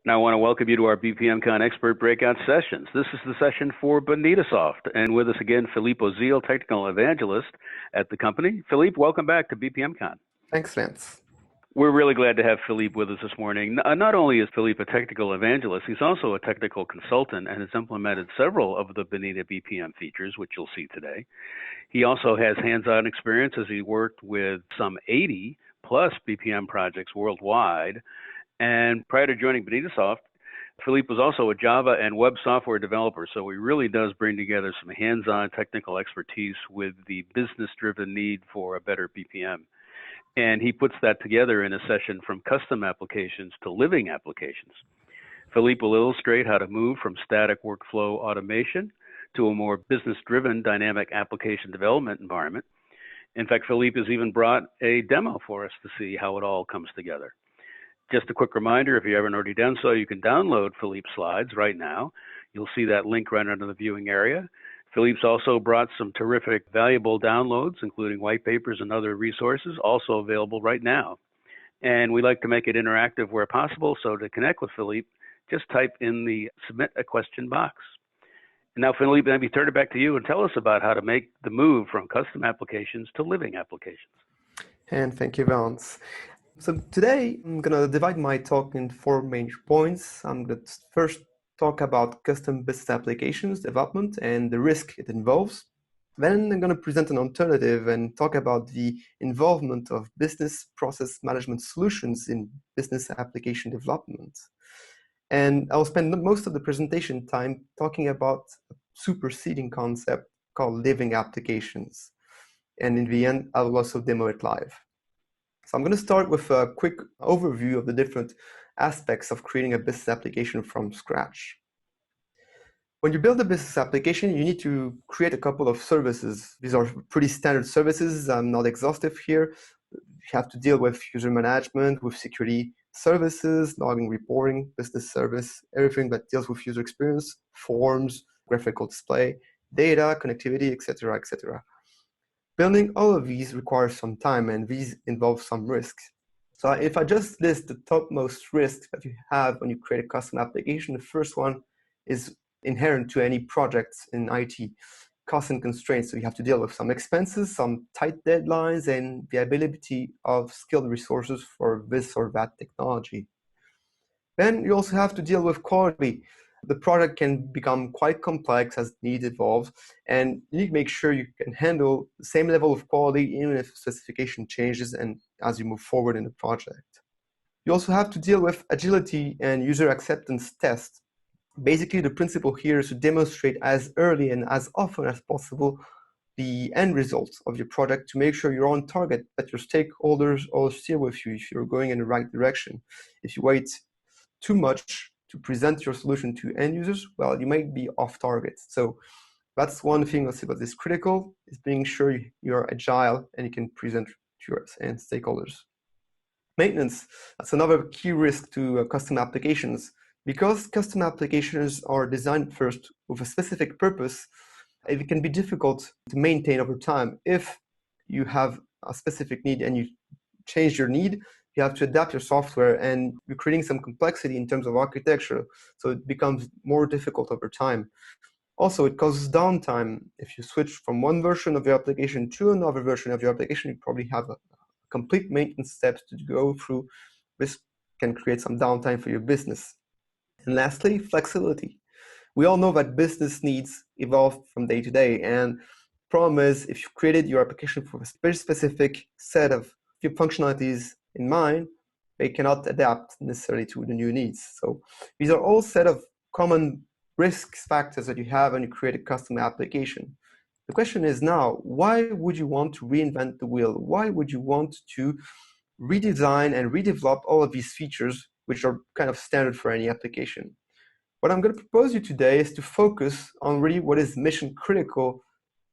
And I want to welcome you to our BPM-CON expert breakout sessions. This is the session for BonitaSoft, and with us again, Philippe Ozil, technical evangelist at the company. Philippe, welcome back to BPM-CON. Thanks, Lance. We're really glad to have Philippe with us this morning. Not only is Philippe a technical evangelist, he's also a technical consultant and has implemented several of the BonitaBPM features, which you'll see today. He also has hands-on experience as he worked with some 80 plus BPM projects worldwide. And prior to joining BonitaSoft, Philippe was also a Java and web software developer, so he really does bring together some hands-on technical expertise with the business-driven need for a better BPM. And he puts that together in a session from custom applications to living applications. Philippe will illustrate how to move from static workflow automation to a more business-driven dynamic application development environment. In fact, Philippe has even brought a demo for us to see how it all comes together. Just a quick reminder, if you haven't already done so, you can download Philippe's slides right now. You'll see that link right under the viewing area. Philippe's also brought some terrific, valuable downloads, including white papers and other resources, also available right now. And we like to make it interactive where possible, so to connect with Philippe, just type in the submit a question box. And now, Philippe, let me turn it back to you and tell us about how to make the move from custom applications to living applications. And thank you, Vance. So today, I'm going to divide my talk in 4 major points. I'm going to first talk about custom business applications development and the risk it involves. Then I'm going to present an alternative and talk about the involvement of business process management solutions in business application development. And I'll spend most of the presentation time talking about a superseding concept called living applications. And in the end, I will also demo it live. So I'm going to start with a quick overview of the different aspects of creating a business application from scratch. When you build a business application, you need to create a couple of services. These are pretty standard services. I'm not exhaustive here. You have to deal with user management, with security services, logging, reporting, business service, everything that deals with user experience, forms, graphical display, data, connectivity, etc., etc. Building all of these requires some time, and these involve some risks. So if I just list the topmost risks that you have when you create a custom application, the first one is inherent to any projects in IT, cost and constraints. So you have to deal with some expenses, some tight deadlines, and the availability of skilled resources for this or that technology. Then you also have to deal with quality. The product can become quite complex as needs evolve, and you need to make sure you can handle the same level of quality even if specification changes and as you move forward in the project. You also have to deal with agility and user acceptance tests. Basically, the principle here is to demonstrate as early and as often as possible the end results of your project to make sure you're on target, that your stakeholders all steer with you if you're going in the right direction. If you wait too much to present your solution to end users, well, you might be off target. So that's one thing that is critical, is being sure you're agile and you can present to your end stakeholders. Maintenance, that's another key risk to custom applications. Because custom applications are designed first with a specific purpose, it can be difficult to maintain over time. If you have a specific need and you change your need, you have to adapt your software, and you're creating some complexity in terms of architecture, so it becomes more difficult over time. Also, it causes downtime. If you switch from one version of your application to another version of your application, you probably have a complete maintenance steps to go through. This can create some downtime for your business. And lastly, flexibility. We all know that business needs evolve from day to day, and the problem is if you've created your application for a very specific set of functionalities in mind, they cannot adapt necessarily to the new needs. So these are all set of common risk factors that you have when you create a custom application. The question is now, why would you want to reinvent the wheel? Why would you want to redesign and redevelop all of these features, which are kind of standard for any application? What I'm going to propose you today is to focus on really what is mission critical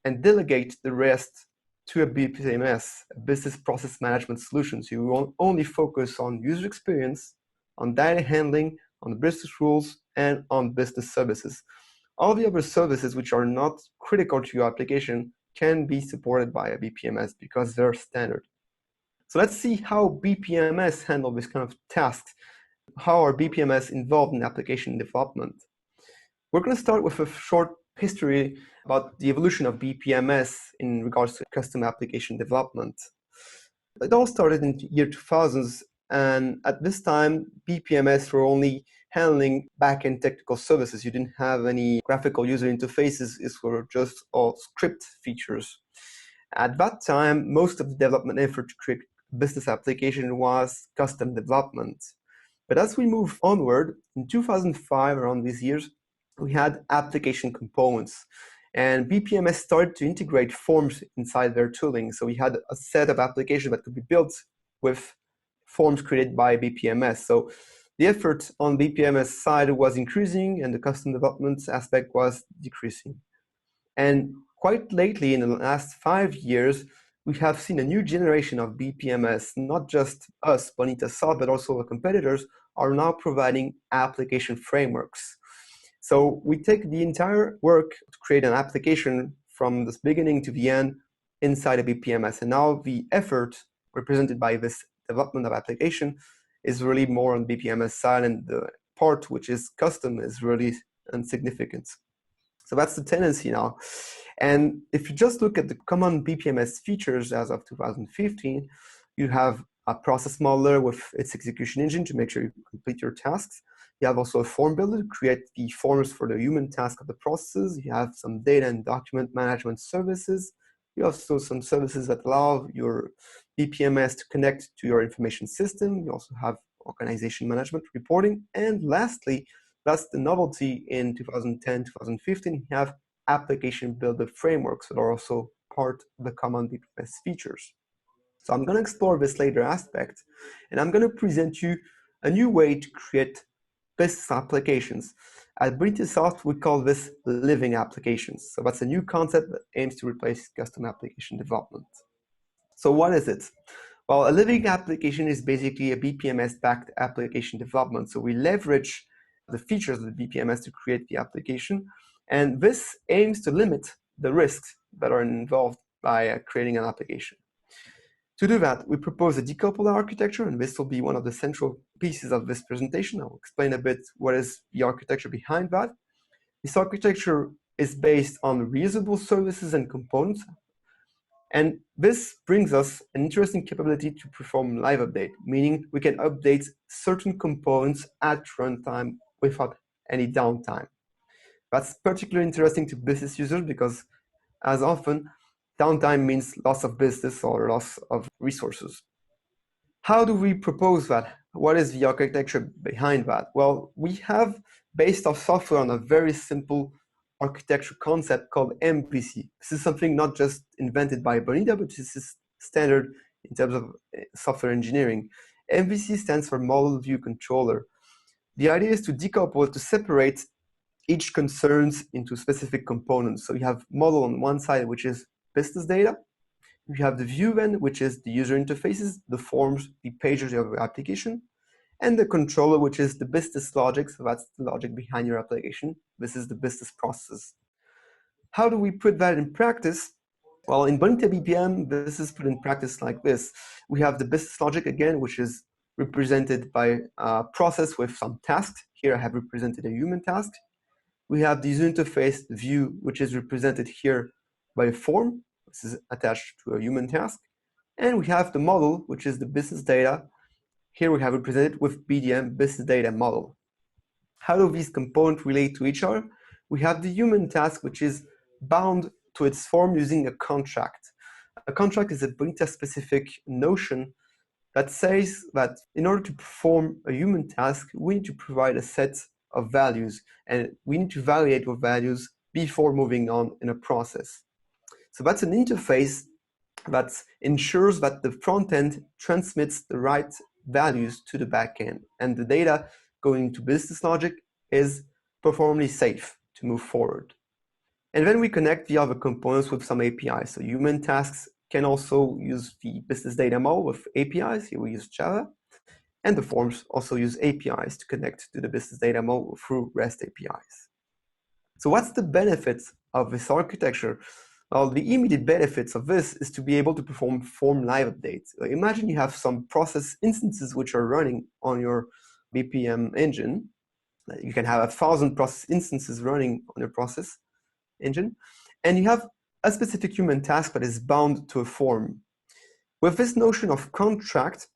and delegate the rest to a BPMS, a business process management solution. So you won't only focus on user experience, on data handling, on business rules, and on business services. All the other services which are not critical to your application can be supported by a BPMS because they're standard. So let's see how BPMS handle this kind of tasks. how are BPMS involved in application development? We're going to start with a short history about the evolution of BPMS in regards to custom application development. It all started in the year 2000s, and at this time, BPMS were only handling back-end technical services. You didn't have any graphical user interfaces. It were just all script features. At that time, most of the development effort to create business application was custom development. But as we move onward, in 2005, around these years, we had application components. And BPMS started to integrate forms inside their tooling. So we had a set of applications that could be built with forms created by BPMS. So the effort on BPMS side was increasing and the custom development aspect was decreasing. And quite lately, in the last 5 years, we have seen a new generation of BPMS. Not just us, Bonita Soft, but also our competitors are now providing application frameworks. So we take the entire work to create an application from the beginning to the end inside a BPMS. And now the effort represented by this development of application is really more on BPMS side, and the part which is custom is really insignificant. So that's the tendency now. And if you just look at the common BPMS features as of 2015, you have a process modeler with its execution engine to make sure you complete your tasks. You have also a form builder to create the forms for the human task of the processes. You have some data and document management services. You have also some services that allow your BPMS to connect to your information system. You also have organization management reporting. And lastly, that's the novelty in 2010, 2015, you have application builder frameworks that are also part of the common BPMS features. So I'm going to explore this later aspect, and I'm going to present you a new way to create business applications. At Bonita Soft, we call this living applications. So that's a new concept that aims to replace custom application development. So what is it? Well, a living application is basically a BPMS-backed application development. So we leverage the features of the BPMS to create the application, and this aims to limit the risks that are involved by creating an application. To do that, we propose a decoupled architecture, and this will be one of the central pieces of this presentation. I'll explain a bit what is the architecture behind that. This architecture is based on reusable services and components, and this brings us an interesting capability to perform live update, meaning we can update certain components at runtime without any downtime. That's particularly interesting to business users because, as often, downtime means loss of business or loss of resources. How do we propose that? What is the architecture behind that? Well, we have based our software on a very simple architecture concept called MVC. This is something not just invented by Bonita, but this is standard in terms of software engineering. MVC stands for Model View Controller. The idea is to decouple, to separate each concerns into specific components. So you have model on one side, which is business data. You have the view then, which is the user interfaces, the forms, the pages of your application, and the controller, which is the business logic. So that's the logic behind your application. This is the business process. How do we put that in practice? Well, in BonitaBPM, this is put in practice like this. We have the business logic again, which is represented by a process with some tasks. Here I have represented a human task. We have the user interface view, which is represented here by a form. This is attached to a human task. And we have the model, which is the business data. Here we have represented with BDM, business data model. How do these components relate to each other? We have the human task, which is bound to its form using a contract. A contract is a Bonita-specific notion that says that in order to perform a human task, we need to provide a set of values, and we need to validate those values before moving on in a process. So that's an interface that ensures that the front end transmits the right values to the back end, and the data going to business logic is performably safe to move forward. And then we connect the other components with some APIs. So human tasks can also use the business data model with APIs. Here we use Java. And the forms also use APIs to connect to the business data model through REST APIs. So what's the benefits of this architecture? Well, the immediate benefits of this is to be able to perform form live updates. Imagine you have some process instances which are running on your BPM engine. You can have 1,000 process instances running on your process engine, and you have a specific human task that is bound to a form. With this notion of contract,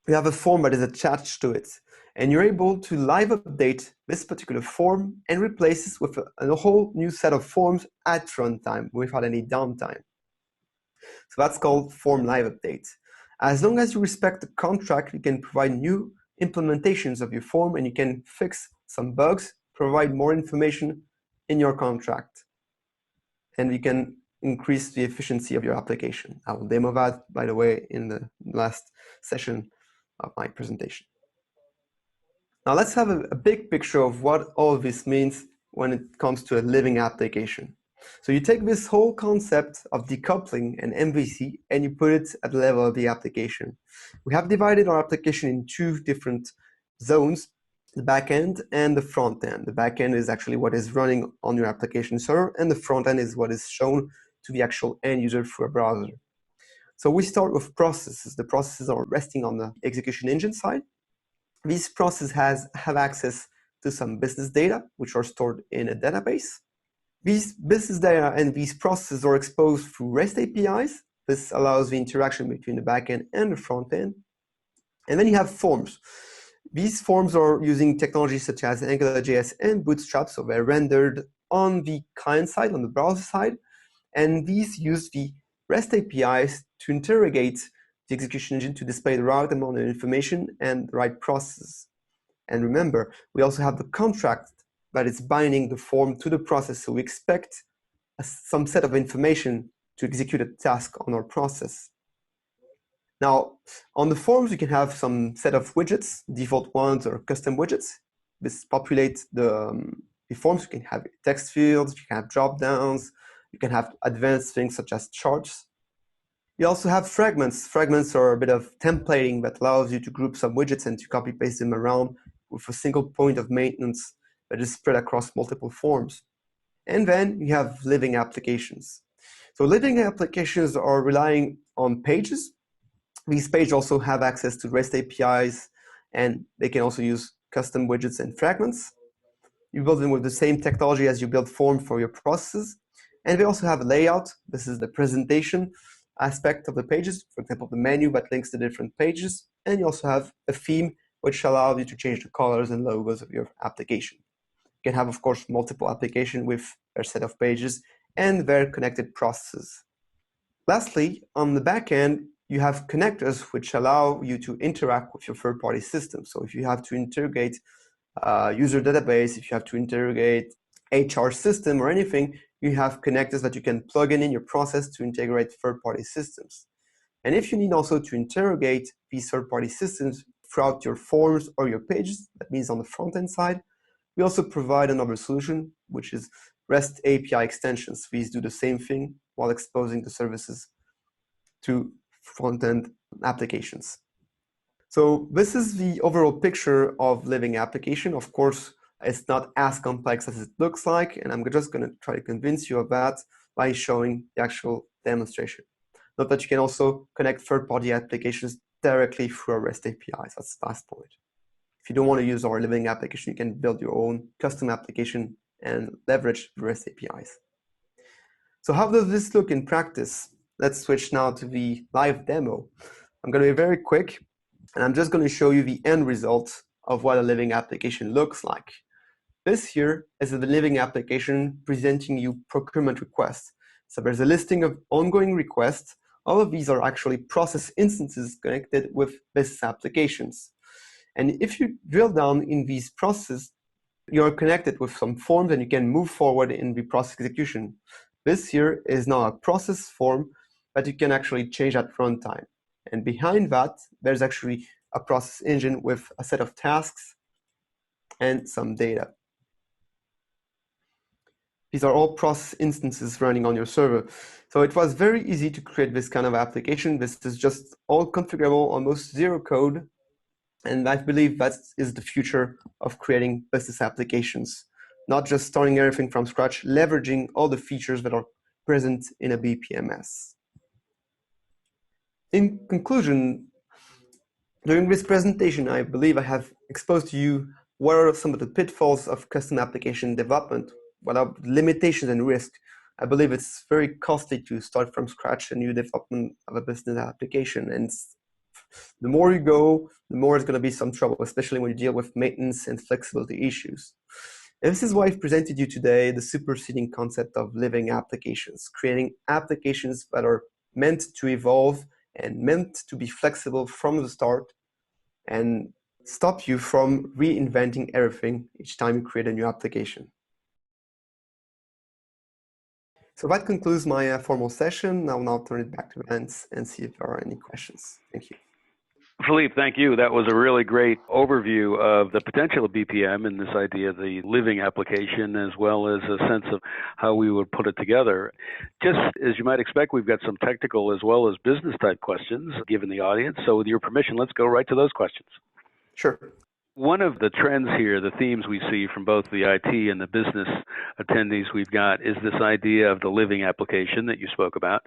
you have a form that is attached to it, and you're able to live update this particular form and replace it with a whole new set of forms at runtime without any downtime. So that's called form live update. As long as you respect the contract, you can provide new implementations of your form, and you can fix some bugs, provide more information in your contract, and you can increase the efficiency of your application. I will demo that, by the way, in the last session of my presentation. Now let's have a big picture of what all of this means when it comes to a living application. So you take this whole concept of decoupling and MVC and you put it at the level of the application. We have divided our application in two different zones, the back end and the front end. The back end is actually what is running on your application server, and the front end is what is shown to the actual end user through a browser. So we start with processes. The processes are resting on the execution engine side. These processes have access to some business data, which are stored in a database. These business data and these processes are exposed through REST APIs. This allows the interaction between the backend and the front end. And then you have forms. These forms are using technologies such as AngularJS and Bootstrap, so they're rendered on the client side, on the browser side. And these use the REST APIs to interrogate the execution engine to display the right amount of information and the right process. And remember, we also have the contract that is binding the form to the process, so we expect some set of information to execute a task on our process. Now, on the forms, you can have some set of widgets, default ones or custom widgets. This populates the forms. You can have text fields, you can have drop-downs, you can have advanced things such as charts. You also have fragments. Fragments are a bit of templating that allows you to group some widgets and to copy-paste them around with a single point of maintenance that is spread across multiple forms. And then you have living applications. So living applications are relying on pages. These pages also have access to REST APIs, and they can also use custom widgets and fragments. You build them with the same technology as you build form for your processes. And they also have a layout. This is the presentation aspect of the pages, for example, the menu that links to different pages. And you also have a theme which allows you to change the colors and logos of your application. You can have, of course, multiple applications with their set of pages and their connected processes. Lastly, on the back end, you have connectors which allow you to interact with your third-party system. So if you have to interrogate user database, if you have to interrogate HR system or anything, you have connectors that you can plug in your process to integrate third-party systems. And if you need also to interrogate these third-party systems throughout your forms or your pages, that means on the front-end side, we also provide another solution, which is REST API extensions. These do the same thing while exposing the services to front-end applications. So this is the overall picture of living application. Of course, it's not as complex as it looks like, and I'm just going to try to convince you of that by showing the actual demonstration. Note that you can also connect third-party applications directly through a REST APIs. That's the last point. If you don't want to use our living application, you can build your own custom application and leverage the REST APIs. So how does this look in practice? Let's switch now to the live demo. I'm going to be very quick, and I'm just going to show you the end result of what a living application looks like. This here is the living application presenting you procurement requests. So there's a listing of ongoing requests. All of these are actually process instances connected with business applications. And if you drill down in these processes, you're connected with some forms and you can move forward in the process execution. This here is now a process form that you can actually change at runtime. And behind that, there's actually a process engine with a set of tasks and some data. These are all process instances running on your server. So it was very easy to create this kind of application. This is just all configurable, almost zero code. And I believe that is the future of creating business applications, not just starting everything from scratch, leveraging all the features that are present in a BPMS. In conclusion, during this presentation, I believe I have expose to you what are some of the pitfalls of custom application development, what are limitations and risk. I believe it's very costly to start from scratch a new development of a business application. And the more you go, the more it's going to be some trouble, especially when you deal with maintenance and flexibility issues. And this is why I've presented you today the superseding concept of living applications, creating applications that are meant to evolve and meant to be flexible from the start and stop you from reinventing everything each time you create a new application. So that concludes my formal session. I'll now turn it back to Vance and see if there are any questions. Thank you. Philippe, thank you. That was a really great overview of the potential of BPM and this idea of the living application, as well as a sense of how we would put it together. Just as you might expect, we've got some technical as well as business type questions given the audience. So with your permission, let's go right to those questions. Sure. One of the trends here, the themes we see from both the IT and the business attendees we've got, is this idea of the living application that you spoke about,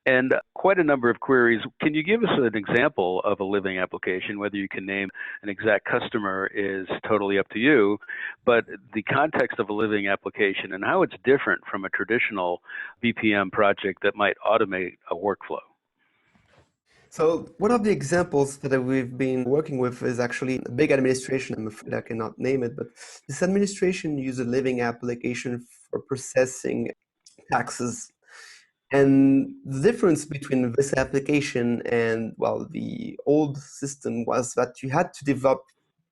and quite a number of queries. Can you give us an example of a living application? Whether you can name an exact customer is totally up to you, but the context of a living application and how it's different from a traditional BPM project that might automate a workflow. So one of the examples that we've been working with is actually a big administration. I'm afraid I cannot name it, but this administration uses a living application for processing taxes. And the difference between this application and, well, the old system was that you had to develop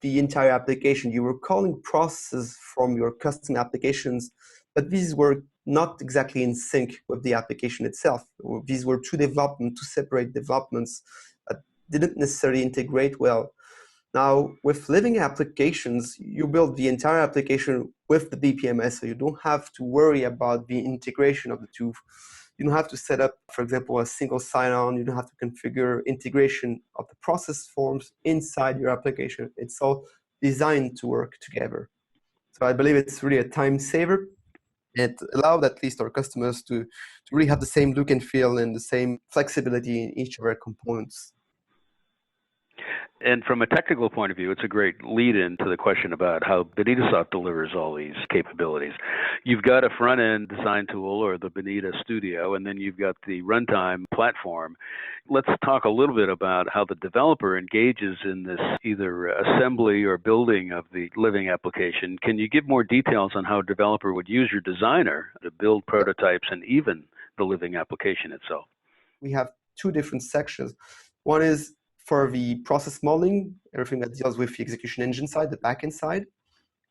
the entire application. You were calling processes from your custom applications, but these were not exactly in sync with the application itself. These were two separate developments that didn't necessarily integrate well. Now, with living applications, you build the entire application with the BPMS, so you don't have to worry about the integration of the two. You don't have to set up, for example, a single sign-on. You don't have to configure integration of the process forms inside your application. It's all designed to work together. So I believe it's really a time saver. It allowed at least our customers to really have the same look and feel and the same flexibility in each of our components. And from a technical point of view, it's a great lead-in to the question about how BonitaSoft delivers all these capabilities. You've got a front-end design tool, or the Bonita Studio, and then you've got the runtime platform. Let's talk a little bit about how the developer engages in this either assembly or building of the living application. Can you give more details on how a developer would use your designer to build prototypes and even the living application itself? We have two different sections. One is for the process modeling, everything that deals with the execution engine side, the backend side.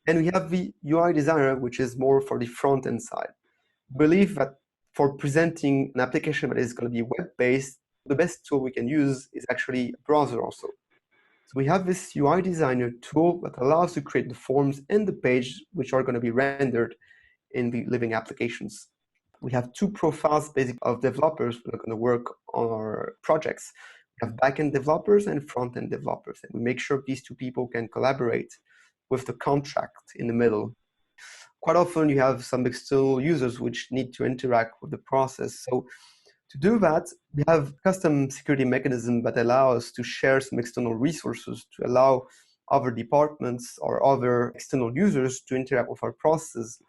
And we have the UI designer, which is more for the front end side. We believe that for presenting an application that is going to be web-based, the best tool we can use is actually a browser also. So we have this UI designer tool that allows to create the forms and the page, which are going to be rendered in the living applications. We have two profiles basically of developers who are going to work on our projects. We have backend developers and front-end developers, and we make sure these two people can collaborate with the contract in the middle. Quite often you have some external users which need to interact with the process. So to do that, we have custom security mechanism that allow us to share some external resources to allow other departments or other external users to interact with our process.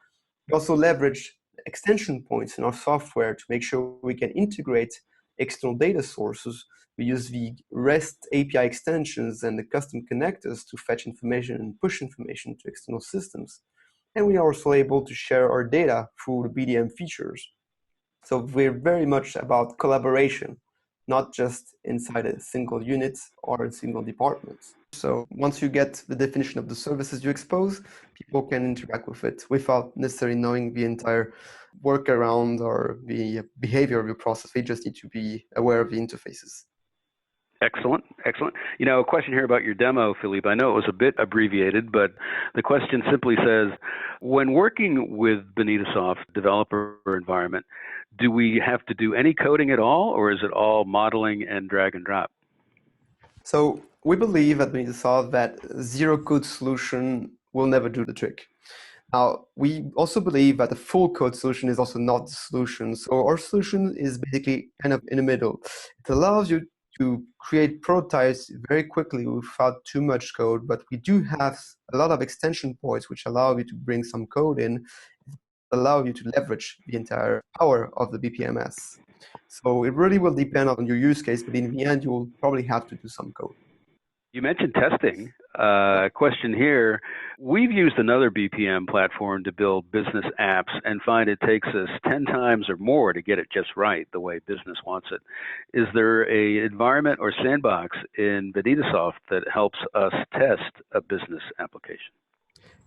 We also leverage extension points in our software to make sure we can integrate external data sources. We use the REST API extensions and the custom connectors to fetch information and push information to external systems. And we are also able to share our data through the BDM features. So we're very much about collaboration, not just inside a single unit or a single department. So once you get the definition of the services you expose, people can interact with it without necessarily knowing the entire workaround or the behavior of your process. They just need to be aware of the interfaces. Excellent, excellent. You know, a question here about your demo, Philippe. I know it was a bit abbreviated, but the question simply says, when working with BonitaSoft developer environment, do we have to do any coding at all, or is it all modeling and drag and drop? So we believe at BonitaSoft that zero code solution will never do the trick. Now, we also believe that a full code solution is also not the solution. So our solution is basically kind of in the middle. It allows you to create prototypes very quickly without too much code, but we do have a lot of extension points which allow you to bring some code in, allow you to leverage the entire power of the BPMS. So it really will depend on your use case, but in the end, you will probably have to do some code. You mentioned testing. Question here. We've used another BPM platform to build business apps and find it takes us 10 times or more to get it just right the way business wants it. Is there an environment or sandbox in BonitaSoft that helps us test a business application?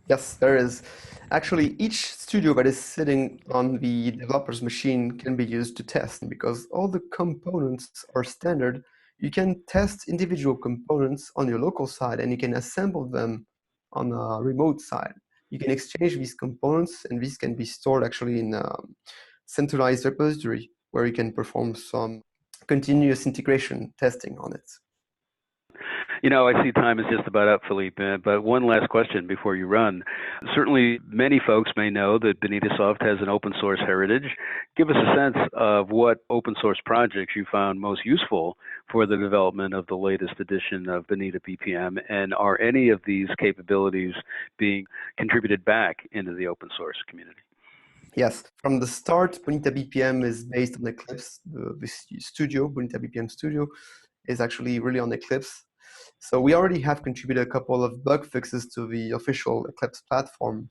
Yes, there is. Actually, each studio that is sitting on the developer's machine can be used to test because all the components are standard. You can test individual components on your local side and you can assemble them on a remote side. You can exchange these components and these can be stored actually in a centralized repository where you can perform some continuous integration testing on it. You know, I see time is just about up, Philippe, but one last question before you run. Certainly, many folks may know that BonitaSoft has an open source heritage. Give us a sense of what open source projects you found most useful for the development of the latest edition of BonitaBPM, and are any of these capabilities being contributed back into the open source community? Yes, from the start, BonitaBPM is based on Eclipse. The studio, BonitaBPM Studio, is actually really on Eclipse. So we already have contributed a couple of bug fixes to the official Eclipse platform.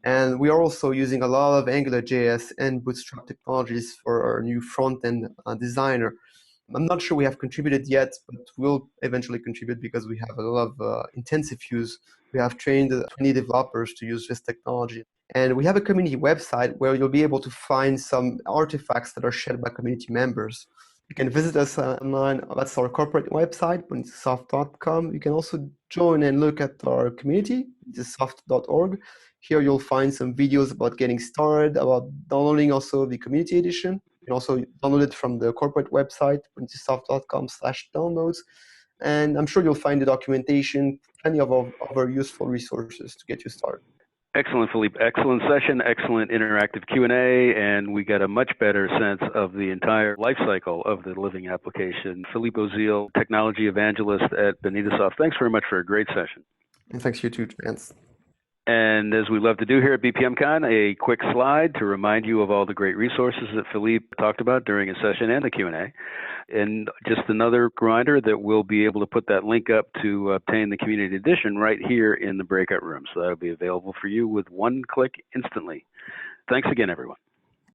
And we are also using a lot of AngularJS and Bootstrap technologies for our new front-end designer. I'm not sure we have contributed yet, but we'll eventually contribute because we have a lot of intensive use. We have trained 20 developers to use this technology. And we have a community website where you'll be able to find some artifacts that are shared by community members. You can visit us online. That's our corporate website, bonitasoft.com. You can also join and look at our community, bonitasoft.org. Here you'll find some videos about getting started, about downloading also the community edition. You can also download it from the corporate website, bonitasoft.com/downloads. And I'm sure you'll find the documentation, plenty of other useful resources to get you started. Excellent, Philippe. Excellent session, excellent interactive Q&A, and we got a much better sense of the entire life cycle of the living application. Philippe Ozil, Technology Evangelist at BonitaSoft. Thanks very much for a great session. And thanks you too, Chance. And as we love to do here at BPM-CON, a quick slide to remind you of all the great resources that Philippe talked about during his session and the Q&A. And just another reminder that we'll be able to put that link up to obtain the community edition right here in the breakout room. So that'll be available for you with one click instantly. Thanks again, everyone.